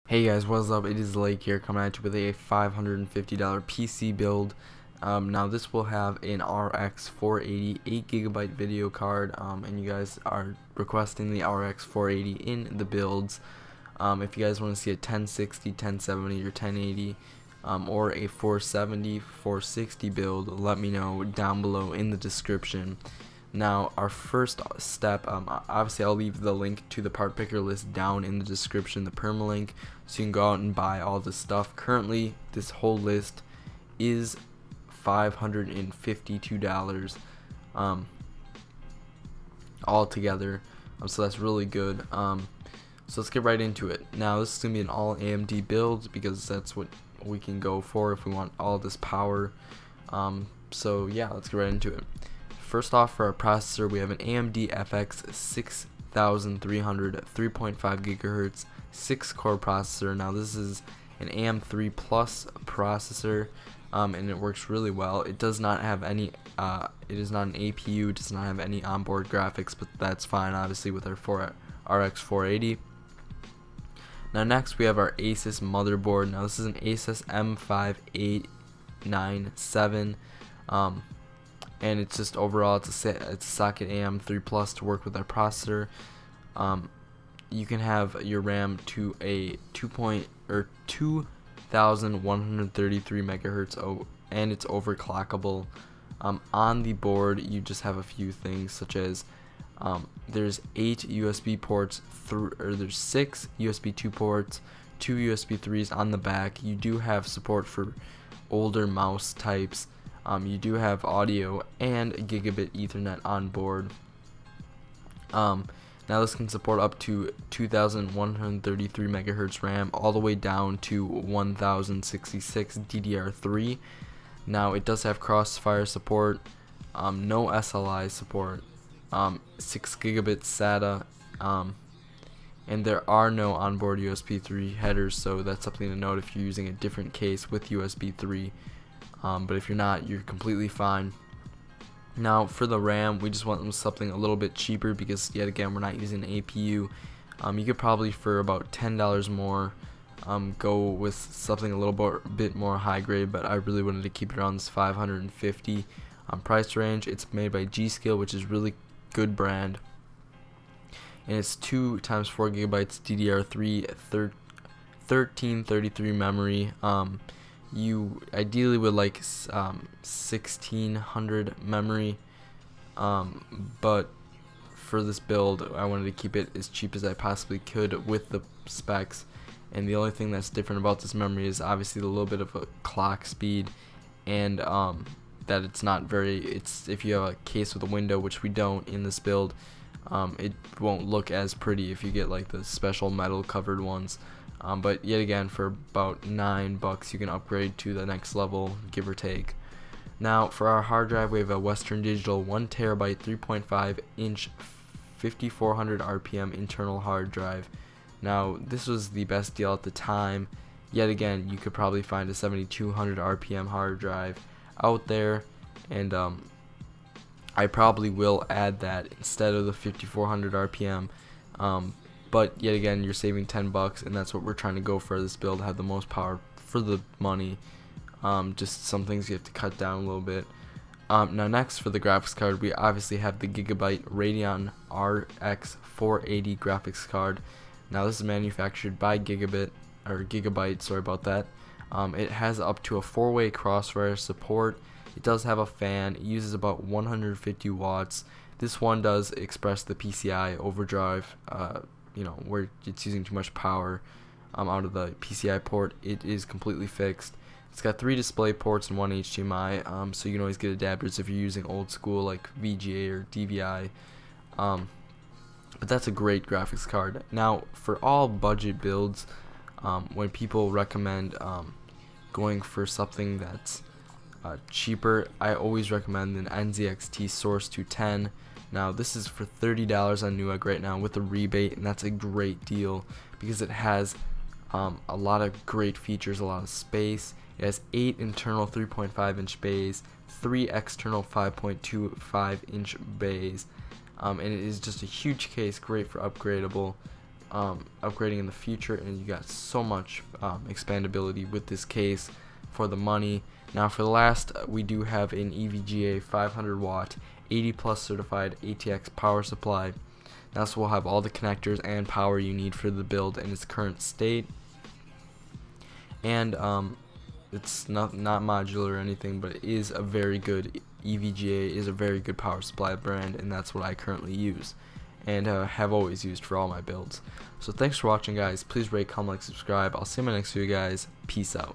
Hey guys, what's up? It is Lake here coming at you with a $550 PC build. Now this will have an RX 480 8GB video card, and you guys are requesting the RX 480 in the builds. If you guys want to see a 1060, 1070, or 1080, or a 470, 460 build, let me know down below in the description. Now our first step, obviously I'll leave the link to the part picker list down in the description, the permalink, so you can go out and buy all this stuff. Currently this whole list is $552 all together, so that's really good. So let's get right into it. Now this is going to be an all AMD build because that's what we can go for if we want all this power. So yeah, let's get right into it. First off, for our processor, we have an AMD FX 6300 3.5 gigahertz 6-core processor. Now this is an AM3 Plus processor, and it works really well. It does not have any it is not an APU, it does not have any onboard graphics, but that's fine obviously with our RX 480. Now next we have our Asus motherboard. Now this is an Asus M5897, and it's just overall it's a socket AM3 Plus to work with our processor. You can have your RAM to a 2133 megahertz, and it's overclockable. On the board you just have a few things such as there's 8 USB ports there's 6 USB 2 ports, 2 USB 3s on the back. You do have support for older mouse types. You do have audio and gigabit Ethernet on board. Now this can support up to 2133 megahertz RAM all the way down to 1066 DDR3. Now it does have crossfire support, no SLI support, 6 gigabit SATA, and there are no onboard USB 3 headers, so that's something to note if you're using a different case with USB 3. But if you're not, you're completely fine. Now for the RAM, we just want something a little bit cheaper because yet again we're not using an APU. You could probably for about $10 more go with something a little bit more high grade, but I really wanted to keep it around this 550 price range. It's made by G.Skill, which is really good brand, and it's 2 times 4 gigabytes DDR3 1333 memory. You ideally would like 1600 memory, but for this build I wanted to keep it as cheap as I possibly could with the specs. And the only thing that's different about this memory is obviously the little bit of a clock speed, and that it's not very, if you have a case with a window, which we don't in this build, it won't look as pretty if you get like the special metal covered ones. But yet again, for about $9 you can upgrade to the next level, give or take. Now for our hard drive, we have a Western Digital 1TB 3.5 inch 5400 RPM internal hard drive. Now this was the best deal at the time. Yet again, you could probably find a 7200 RPM hard drive out there, and I probably will add that instead of the 5400 RPM. But yet again, you're saving $10, and that's what we're trying to go for this build, have the most power for the money. Just some things you have to cut down a little bit. Now next, for the graphics card, we obviously have the Gigabyte Radeon RX 480 graphics card. Now this is manufactured by Gigabyte, sorry about that. It has up to a 4-way crossfire support. It does have a fan. It uses about 150 watts. This one does express the PCI overdrive, where it's using too much power out of the PCI port. It is completely fixed. It's got 3 display ports and 1 HDMI, so you can always get adapters if you're using old school like VGA or DVI. But that's a great graphics card. Now for all budget builds, when people recommend going for something that's cheaper, I always recommend an NZXT Source 210. Now this is for $30 on Newegg right now with a rebate, and that's a great deal because it has a lot of great features, a lot of space. It has 8 internal 3.5 inch bays, 3 external 5.25 inch bays, and it is just a huge case, great for upgradable. upgrading in the future, and you got so much expandability with this case for the money. Now for the last, we do have an EVGA 500 watt 80 plus certified ATX power supply. That's will have all the connectors and power you need for the build in its current state. And it's not modular or anything, but it is a very good EVGA is a very good power supply brand, and that's what I currently use and have always used for all my builds. So thanks for watching, guys. Please rate, comment, like, subscribe. I'll see you in my next video, guys. Peace out.